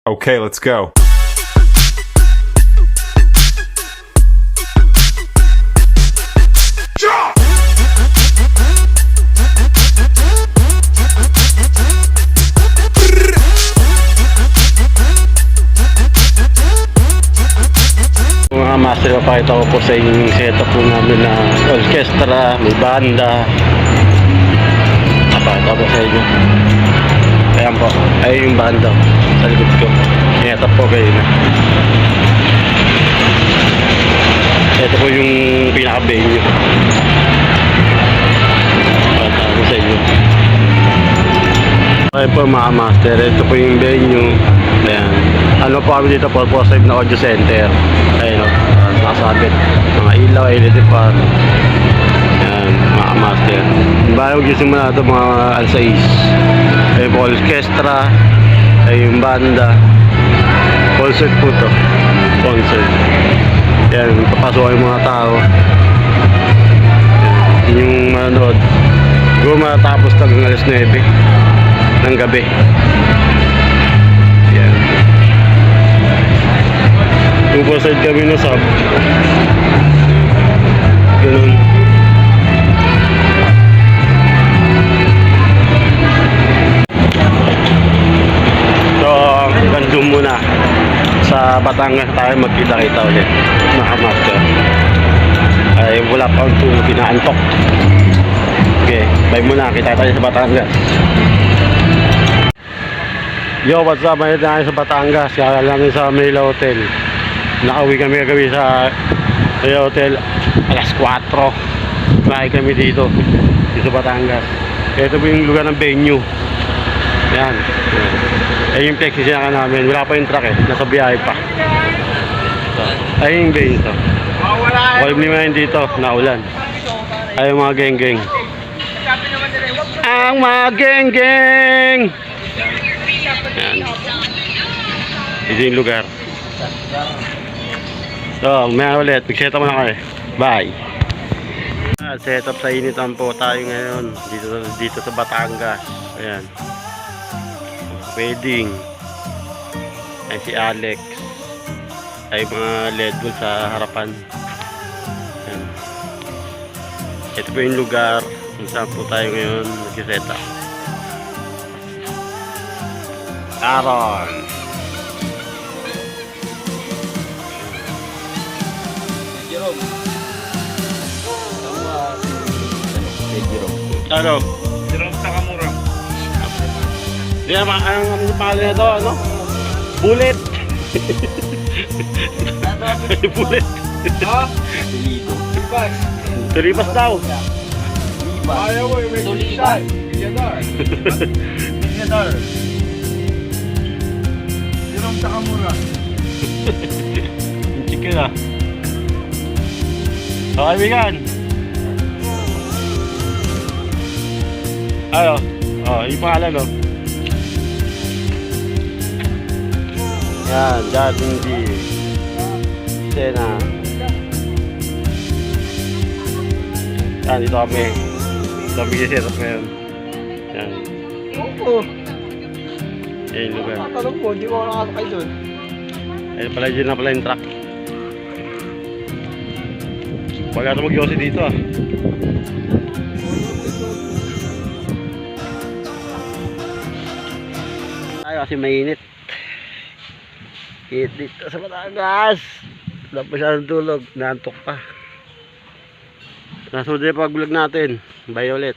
Okay, let's go. Mga master, papakita ko po sa inyo yung setup po namin na orchestra, may banda. Papakita ko sa inyo. Ayan po, ayun yung banda sa likod ko. Setup po kayo na. Ito po yung pinaka-venue. Papakita ko sa inyo. Okay po mga master, ito po yung venue. Ayan. Ano po kami dito, purpose na audio center. Ayun o, nakasabit. Mga ilaw, LED pan. Ayan, mga master. Bago gisimula ito mga alas-6. Ayun po, orchestra. Ayun yung banda. Concert po ito. Concert. Ayan, papasok yung mga tao. Ayan, yung manood. Siguro matapos tagang alas 9 ng gabi. Ayan. Super side kami na sub. Ganun. So, gandun muna. Sa Batangas tayo magkita-kita ulit. Nakamaster. Ay, wala pa ang tulog, pinaantok. Okay, bye muna. Kita tayo sa Batangas. Yo, what's up? Mayroon tayo sa Batangas. Kaya lang sa Manila Hotel. Nakauwi kami kagabi sa hotel alas 4. Kumain kami dito sa Batangas. Ito po yung lugar ng venue. Yan. Ayun yung flexi sinaka namin. Wala pa yung truck eh. Nasa biyahe pa. Ayun yung venue to. Wala naman dito. Naulan. Ayun mga geng-geng. Ang mga geng-geng. Yan. Ito yung lugar. So, may ulit. Mag-set up na kayo. Bye. Set up sa initan po tayo ngayon. Dito sa Batangas. Ayan. Wedding. Ayan si Alex. Ay mga LED wall sa harapan. Ayan. Ito po yung lugar kung saan po tayo ngayon mag-set up. Aaron. Ano? Jerome Takamura. Di naman, ang pangalan nito, ano? Bullet! Bullet! Ha? Libas. Tulibas daw! Ayaw mo, may Tulibas. Milyadar. Milyadar. Jerome Takamura. Yung chicken ah. O, kaibigan! Ano? O, yung pangalan o. Yan, dating di Sena. Yan, dito kami. Sabi kasi set up ngayon. Yan. Oo. Yan yung lugar. Tatanong mo, hindi mo ako nakasakay doon. Ayun pala, dyan na pala yung truck. Wag ata mag-yosi dito ah. Ay, kasi mainit. Init dito sa Batangas. Wala pa siya ng tulog. Naantok pa. Nasunod na yung pag-vlog natin. Bye ulit.